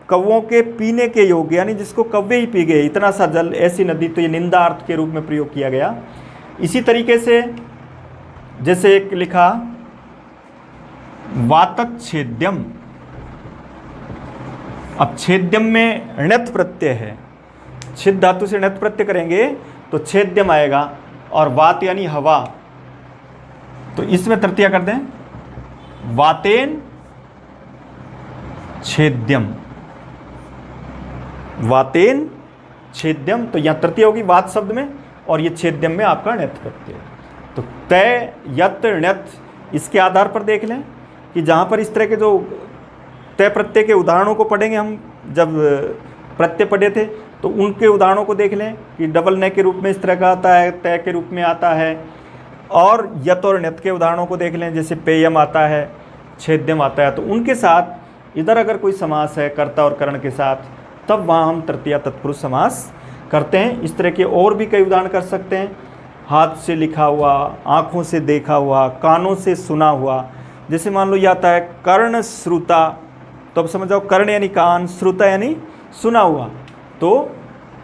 कौवों के पीने के योग्य, यानी जिसको कव्वे ही पी गए, इतना सा जल, ऐसी नदी, तो ये निंदा अर्थ के रूप में प्रयोग किया गया। इसी तरीके से जैसे एक लिखा वातच्छेद्यम, अब छेद्यम में ण्यत प्रत्यय है, छिद धातु से ण्यत प्रत्यय करेंगे तो छेद्यम आएगा, और वात यानी हवा, तो इसमें तृतीया कर दें, वातेन छेद्यम, वातेन छेद्यम। तो यहाँ तृतीय होगी वात शब्द में, और ये छेद्यम में आपका ण्यत प्रत्यय। तो तय, यत, ण्यत, इसके आधार पर देख लें कि जहाँ पर इस तरह के जो तय प्रत्यय के उदाहरणों को पढ़ेंगे, हम जब प्रत्यय पढ़े थे तो उनके उदाहरणों को देख लें कि डबल न के रूप में इस तरह का आता है, तय के रूप में आता है, और यत और ण्यत के उदाहरणों को देख लें, जैसे पेयम आता है, छेद्यम आता है। तो उनके साथ इधर अगर कोई समास है कर्ता और करण के साथ, तब वहाँ हम तृतीया तत्पुरुष समास करते हैं। इस तरह के और भी कई उदाहरण कर सकते हैं, हाथ से लिखा हुआ, आँखों से देखा हुआ, कानों से सुना हुआ। जैसे मान लो ये आता है कर्ण श्रुता, तो अब समझ जाओ कर्ण यानी कान, श्रुता यानी सुना हुआ, तो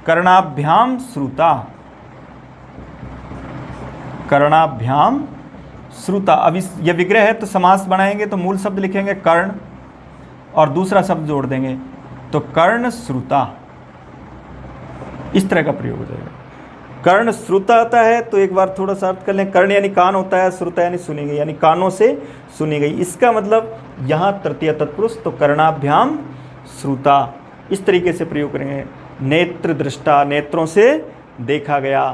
कर्णाभ्याम श्रुता, कर्णाभ्याम श्रुता। अब इस ये विग्रह है तो समास बनाएंगे तो मूल शब्द लिखेंगे कर्ण और दूसरा शब्द जोड़ देंगे तो कर्ण श्रुता, इस तरह का प्रयोग हो जाएगा। कर्ण श्रुता आता है तो एक बार थोड़ा सा अर्थ कर लें। कर्ण यानी कान होता है, श्रुता यानी सुनी गई, यानी कानों से सुनी गई। इसका मतलब यहाँ तृतीय तत्पुरुष तो कर्णाभ्याम श्रुता, इस तरीके से प्रयोग करेंगे। नेत्र दृष्टा, नेत्रों से देखा गया।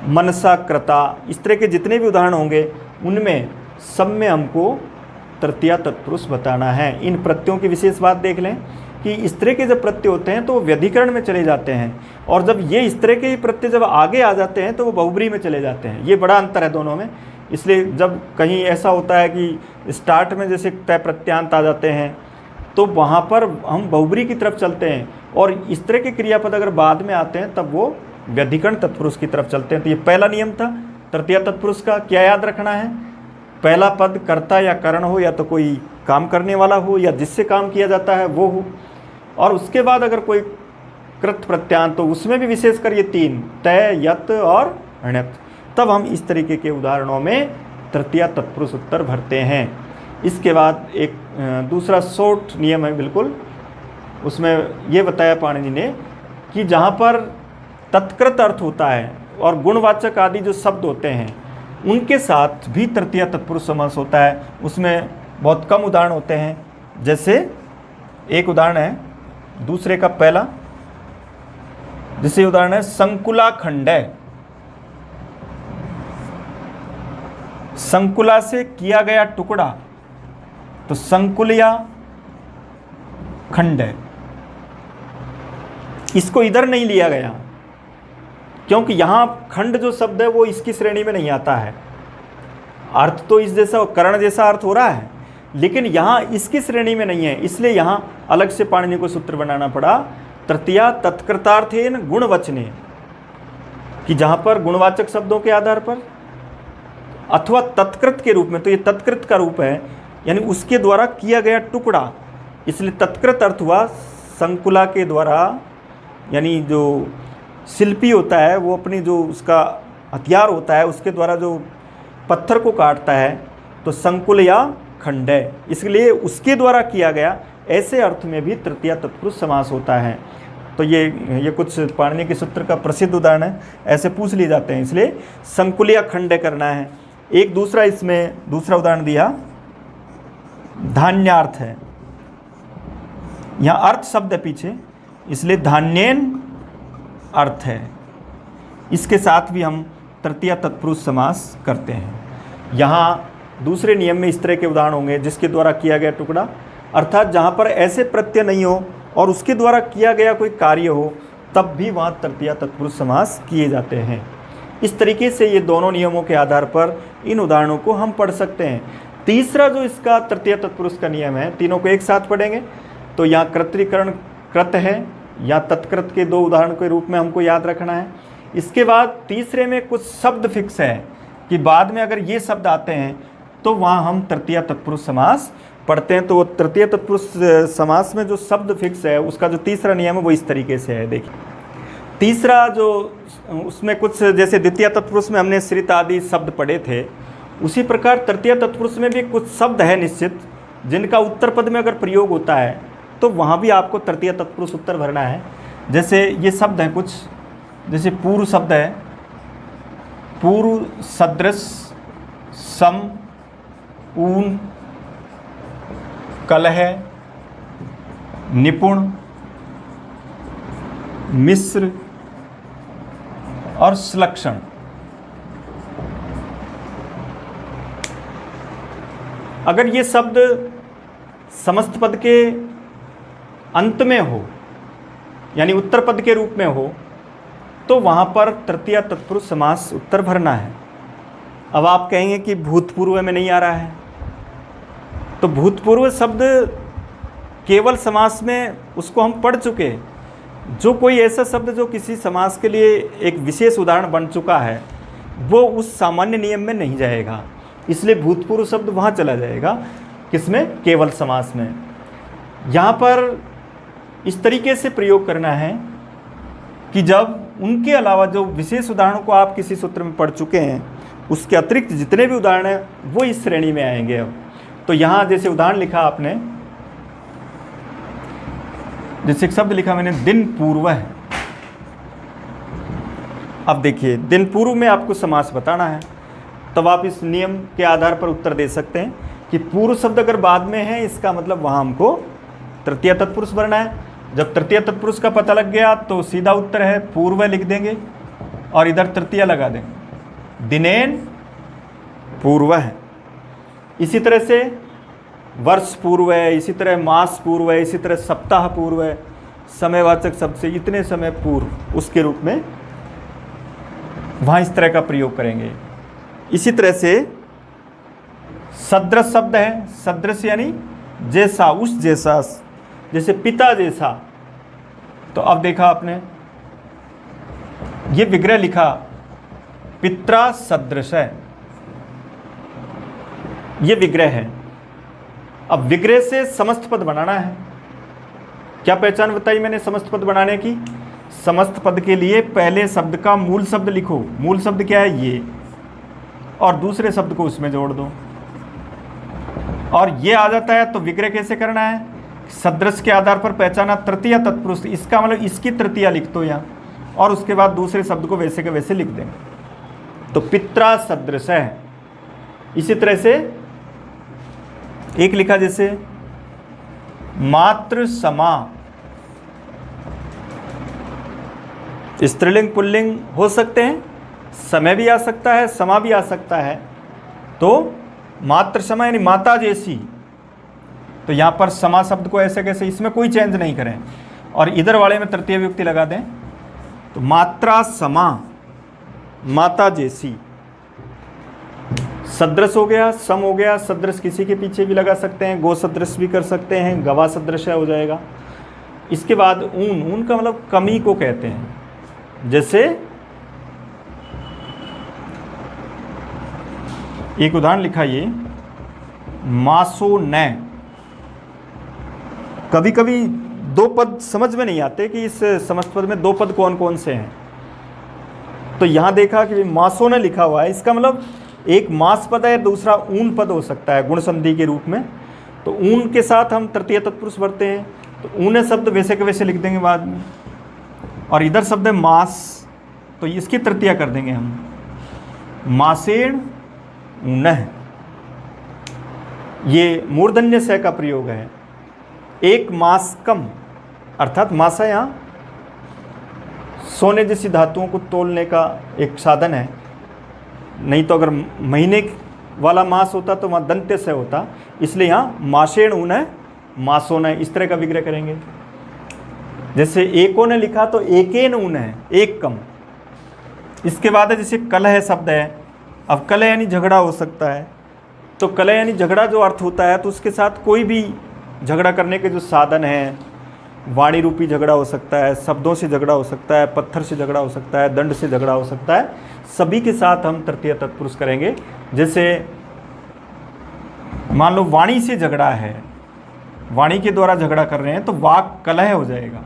मनसा कृता, इस तरह के जितने भी उदाहरण होंगे उनमें सब में हमको तृतीय तत्पुरुष बताना है। इन प्रत्ययों की विशेष बात देख लें कि इस तरह के जब प्रत्यय होते हैं तो वो व्यधिकरण में चले जाते हैं, और जब ये इस तरह के प्रत्यय जब आगे आ जाते हैं तो वो बहुब्री में चले जाते हैं। ये बड़ा अंतर है दोनों में। इसलिए जब कहीं ऐसा होता है कि स्टार्ट में जैसे तय प्रत्यांत आ जाते हैं तो वहाँ पर हम बहुब्री की तरफ चलते हैं, और इस तरह के क्रियापद अगर बाद में आते हैं तब वो व्यधिकरण तत्पुरुष की तरफ चलते हैं। तो ये पहला नियम था तृतीय तत्पुरुष का। क्या याद रखना है? पहला पद कर्ता या करण हो, या तो कोई काम करने वाला हो या जिससे काम किया जाता है वो हो, और उसके बाद अगर कोई कृत प्रत्यांत तो उसमें भी विशेषकर ये तीन तय, यत और ण्यत। तब हम इस तरीके के उदाहरणों में तृतीय तत्पुरुष उत्तर भरते हैं। इसके बाद एक दूसरा शॉर्ट नियम है बिल्कुल, उसमें ये बताया पाणिनि ने कि जहाँ पर तत्कृत अर्थ होता है और गुणवाचक आदि जो शब्द होते हैं उनके साथ भी तृतीय तत्पुरुष समास होता है। उसमें बहुत कम उदाहरण होते हैं, जैसे एक उदाहरण है दूसरे का पहला, जैसे उदाहरण है संकुला खंडय। संकुला से किया गया टुकड़ा तो संकुलिया खंडय। इसको इधर नहीं लिया गया क्योंकि यहां खंड जो शब्द है वो इसकी श्रेणी में नहीं आता है। अर्थ तो इस जैसा कर्ण जैसा अर्थ हो रहा है, लेकिन यहाँ इसकी श्रेणी में नहीं है, इसलिए यहाँ अलग से पाणिनि को सूत्र बनाना पड़ा तृतीया तत्कृतार्थेन गुणवचने, कि जहाँ पर गुणवाचक शब्दों के आधार पर अथवा तत्कृत के रूप में, तो ये तत्कृत का रूप है यानी उसके द्वारा किया गया टुकड़ा, इसलिए तत्कृत अर्थ हुआ संकुला के द्वारा, यानी जो शिल्पी होता है वो अपनी जो उसका हथियार होता है उसके द्वारा जो पत्थर को काटता है तो संकुल या खंड है, इसलिए उसके द्वारा किया गया, ऐसे अर्थ में भी तृतीय तत्पुरुष समास होता है। तो ये कुछ पाणिनि के सूत्र का प्रसिद्ध उदाहरण है, ऐसे पूछ लिए जाते हैं, इसलिए संकुलिया खंड करना है। एक दूसरा इसमें दूसरा उदाहरण दिया धान्यार्थ है, यहाँ अर्थ शब्द है पीछे, इसलिए धान्येन अर्थ है। इसके साथ भी हम तृतीय तत्पुरुष समास करते हैं। यहाँ दूसरे नियम में इस तरह के उदाहरण होंगे जिसके द्वारा किया गया टुकड़ा, अर्थात जहाँ पर ऐसे प्रत्यय नहीं हो और उसके द्वारा किया गया कोई कार्य हो, तब भी वहाँ तृतीय तत्पुरुष समास किए जाते हैं। इस तरीके से ये दोनों नियमों के आधार पर इन उदाहरणों को हम पढ़ सकते हैं। तीसरा जो इसका तृतीय तत्पुरुष का नियम है, तीनों को एक साथ पढ़ेंगे तो यहाँ कर्तृकरण कृत है या तत्कृत के दो उदाहरण के रूप में हमको याद रखना है। इसके बाद तीसरे में कुछ शब्द फिक्स है कि बाद में अगर ये शब्द आते हैं तो वहाँ हम तृतीय तत्पुरुष समास पढ़ते हैं। तो तृतीय तत्पुरुष समास में जो शब्द फिक्स है उसका जो तीसरा नियम है वो इस तरीके से है। देखिए तीसरा जो उसमें कुछ जैसे द्वितीय तत्पुरुष में हमने श्रित आदि शब्द पढ़े थे, उसी प्रकार तृतीय तत्पुरुष में भी कुछ शब्द है निश्चित जिनका उत्तर पद में अगर प्रयोग होता है तो वहाँ भी आपको तृतीय तत्पुरुष उत्तर भरना है। जैसे ये शब्द हैं कुछ, जैसे पूर्व शब्द है, पूर्व सदृश, सम, ऊन, कलह, निपुण, मिश्र और श्लक्षण। अगर ये शब्द समस्त पद के अंत में हो यानी उत्तर पद के रूप में हो तो वहाँ पर तृतीय तत्पुरुष समास उत्तर भरना है। अब आप कहेंगे कि भूतपूर्व में नहीं आ रहा है, तो भूतपूर्व शब्द केवल समास में उसको हम पढ़ चुके। जो कोई ऐसा शब्द जो किसी समास के लिए एक विशेष उदाहरण बन चुका है वो उस सामान्य नियम में नहीं जाएगा, इसलिए भूतपूर्व शब्द वहाँ चला जाएगा, किसमें? केवल समास में। यहाँ पर इस तरीके से प्रयोग करना है कि जब उनके अलावा जो विशेष उदाहरणों को आप किसी सूत्र में पढ़ चुके हैं उसके अतिरिक्त जितने भी उदाहरण हैं वो इस श्रेणी में आएंगे। अब तो यहाँ जैसे उदाहरण लिखा आपने, जैसे एक शब्द लिखा मैंने दिन पूर्व है। अब देखिए दिन पूर्व में आपको समास बताना है, तब आप इस नियम के आधार पर उत्तर दे सकते हैं कि पूर्व शब्द अगर बाद में है इसका मतलब वहाँ हमको तृतीय तत्पुरुष भरना है। जब तृतीय तत्पुरुष का पता लग गया तो सीधा उत्तर है पूर्व लिख देंगे और इधर तृतीय लगा देंगे, दिनेन पूर्व है। इसी तरह से वर्ष पूर्व है, इसी तरह मास पूर्व है, इसी तरह सप्ताह पूर्व है, समयवाचक शब्द से इतने समय पूर्व उसके रूप में वहाँ इस तरह का प्रयोग करेंगे। इसी तरह से सदृश शब्द है, सदृश यानी जैसा, उस जैसा, जैसे पिता जैसा। तो अब देखा आपने ये विग्रह लिखा पित्रा सदृश है, ये विग्रह है। अब विग्रह से समस्त पद बनाना है। क्या पहचान बताई मैंने समस्त पद बनाने की? समस्त पद के लिए पहले शब्द का मूल शब्द लिखो। मूल शब्द क्या है? ये, और दूसरे शब्द को उसमें जोड़ दो और ये आ जाता है। तो विग्रह कैसे करना है? सदृश के आधार पर पहचाना तृतीय तत्पुरुष, इसका मतलब इसकी तृतीया लिख दो यहाँ, और उसके बाद दूसरे शब्द को वैसे के वैसे लिख देंगे। तो पित्रा सदृश है। इसी तरह से एक लिखा जैसे मातृ समा, स्त्रीलिंग पुल्लिंग हो सकते हैं, समय भी आ सकता है, समा भी आ सकता है। तो मातृ समा यानी माता जैसी। तो यहाँ पर समा शब्द को ऐसे कैसे, इसमें कोई चेंज नहीं करें और इधर वाले में तृतीय विभक्ति लगा दें। तो मात्रा समा, माता जैसी। सदृश हो गया, सम हो गया। सदृश किसी के पीछे भी लगा सकते हैं, गो सदृश भी कर सकते हैं, गवा सदृश हो जाएगा। इसके बाद ऊन, ऊन का मतलब कमी को कहते हैं। जैसे एक उदाहरण लिखा ये मासो न। कभी कभी दो पद समझ में नहीं आते कि इस समस्त पद में दो पद कौन कौन से हैं। तो यहाँ देखा कि मासो न लिखा हुआ है, इसका मतलब एक मास पद है, दूसरा ऊन पद हो सकता है गुण संधि के रूप में। तो ऊन के साथ हम तृतीय तत्पुरुष भरते हैं, तो ऊन शब्द वैसे के वैसे लिख देंगे बाद में। और इधर शब्द है मास, तो इसकी तृतीया कर देंगे हम, मासेण ऊनः। ये मूर्धन्य स का प्रयोग है। एक मास कम, अर्थात मासा यहाँ सोने जैसी धातुओं को तोलने का एक साधन है। नहीं तो अगर महीने वाला मास होता तो वहाँ दंत्य से होता, इसलिए यहाँ मासेण ऊनः मासोन, इस तरह का विग्रह करेंगे। जैसे एको ने लिखा तो एकेन ऊनः, एक कम। इसके बाद है जैसे कलह शब्द है। अब कलह यानी झगड़ा हो सकता है, तो कलह यानी झगड़ा जो अर्थ होता है, तो उसके साथ कोई भी झगड़ा करने के जो साधन हैं, वाणी रूपी झगड़ा हो सकता है, शब्दों से झगड़ा हो सकता है, पत्थर से झगड़ा हो सकता है, दंड से झगड़ा हो सकता है, सभी के साथ हम तृतीय तत्पुरुष करेंगे। जैसे मान लो वाणी से झगड़ा है, वाणी के द्वारा झगड़ा कर रहे हैं तो वाक कलह हो जाएगा।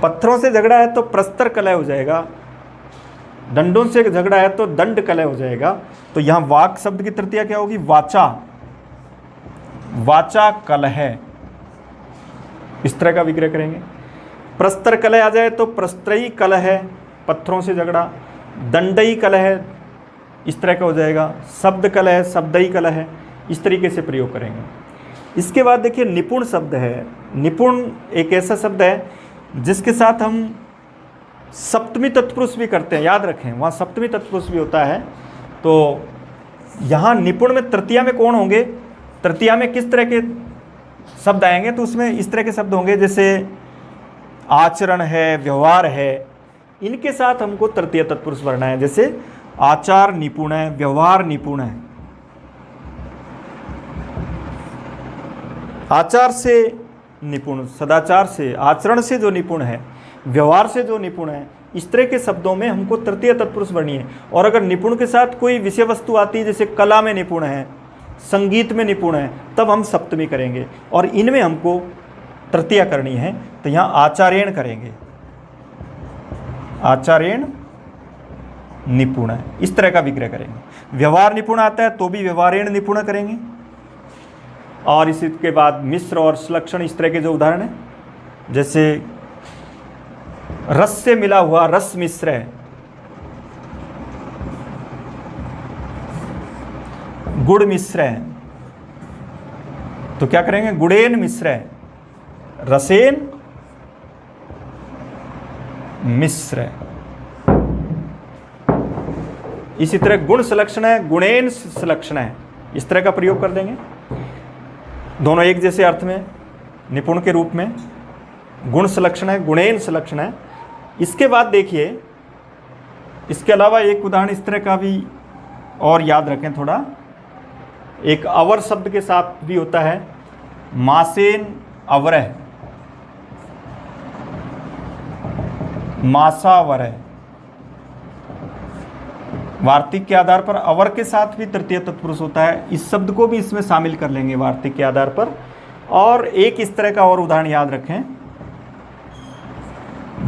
पत्थरों से झगड़ा है तो प्रस्तर कलह हो जाएगा, दंडों से झगड़ा है तो दंड कलह हो जाएगा। तो यहाँ वाक शब्द की तृतीया क्या होगी? वाचा, वाचा कलह, इस तरह का विग्रह करेंगे। प्रस्तर कलह आ जाए तो प्रस्त्रयी कलह, पत्थरों से झगड़ा। दंडई कलह, इस तरह का हो जाएगा। शब्द कलह, शब्दई कलह, इस तरीके से प्रयोग करेंगे। इसके बाद देखिए निपुण शब्द है। निपुण एक ऐसा शब्द है जिसके साथ हम सप्तमी तत्पुरुष भी करते हैं, याद रखें वहाँ सप्तमी तत्पुरुष भी होता है। तो यहाँ निपुण में तृतीया में कौन होंगे? तृतीया में किस तरह के शब्द आएंगे? तो उसमें इस तरह के शब्द होंगे जैसे आचरण है, व्यवहार है, इनके साथ हमको तृतीय तत्पुरुष भरना है। जैसे आचार निपुण है, व्यवहार निपुण है। आचार से निपुण, सदाचार से, आचरण से जो निपुण है, व्यवहार से जो निपुण है, इस तरह के शब्दों में हमको तृतीय तत्पुरुष भरनी है। और अगर निपुण के साथ कोई विषय वस्तु आती है, जैसे कला में निपुण है, संगीत में निपुण है, तब हम सप्तमी करेंगे और इनमें हमको तृतीया करनी है। तो यहाँ आचार्यण करेंगे, आचार्यण निपुण है, इस तरह का विग्रह करेंगे। व्यवहार निपुण आता है तो भी व्यवहारेण निपुण करेंगे। और इसी के बाद मिश्र और सुलक्षण, इस तरह के जो उदाहरण है, जैसे रस से मिला हुआ रस मिश्र है, गुड़ मिश्र है, तो क्या करेंगे, गुड़ेन मिश्र है, रसेन मिश्र है। इसी तरह गुण संलक्षण है, गुणेन संलक्षण है, इस तरह का प्रयोग कर देंगे। दोनों एक जैसे अर्थ में, निपुण के रूप में। गुण संलक्षण है, गुणेन संलक्षण है। इसके बाद देखिए, इसके अलावा एक उदाहरण इस तरह का भी और याद रखें थोड़ा, एक अवर शब्द के साथ भी होता है, मासेन अवरह, मासा अवरह। वार्तिक के आधार पर अवर के साथ भी तृतीय तत्पुरुष होता है, इस शब्द को भी इसमें शामिल कर लेंगे वार्तिक के आधार पर। और एक इस तरह का और उदाहरण याद रखें,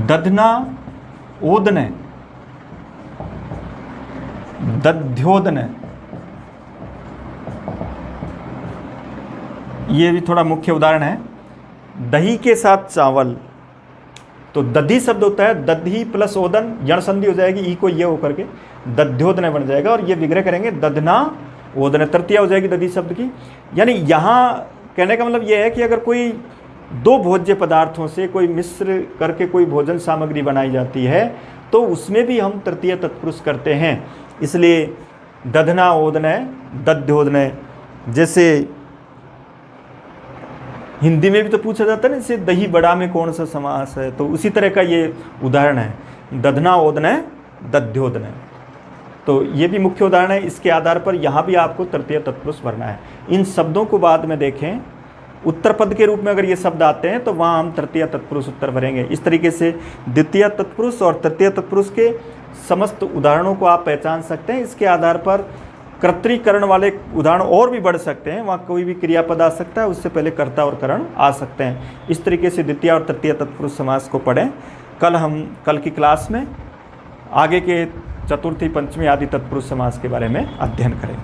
दधना ओदन, दध्योदन, ये भी थोड़ा मुख्य उदाहरण है। दही के साथ चावल, तो दधी शब्द होता है, दधी प्लस ओदन, यण संधि हो जाएगी, ई को ये होकर के दध्योदन बन जाएगा। और ये विग्रह करेंगे दधना ओदन, तृतीया हो जाएगी दधी शब्द की। यानी यहाँ कहने का मतलब ये है कि अगर कोई दो भोज्य पदार्थों से कोई मिश्र करके कोई भोजन सामग्री बनाई जाती है तो उसमें भी हम तृतीय तत्पुरुष करते हैं। इसलिए दधना ओदन, दध्योदन, जैसे हिंदी में भी तो पूछा जाता है ना, जैसे दही बड़ा में कौन सा समास है, तो उसी तरह का ये उदाहरण है, दधना ओदन, दध्योदन। तो ये भी मुख्य उदाहरण है। इसके आधार पर यहाँ भी आपको तृतीय तत्पुरुष भरना है। इन शब्दों को बाद में देखें, उत्तर पद के रूप में अगर ये शब्द आते हैं तो वहाँ हम तृतीय तत्पुरुष उत्तर भरेंगे। इस तरीके से द्वितीय तत्पुरुष और तृतीय तत्पुरुष के समस्त उदाहरणों को आप पहचान सकते हैं। इसके आधार पर कर्तरीकरण वाले उदाहरण और भी बढ़ सकते हैं, वहाँ कोई भी क्रियापद आ सकता है, उससे पहले कर्ता और करण आ सकते हैं। इस तरीके से द्वितीय और तृतीय तत्पुरुष समास को पढ़ें। कल की क्लास में आगे के चतुर्थी, पंचमी आदि तत्पुरुष समास के बारे में अध्ययन करें।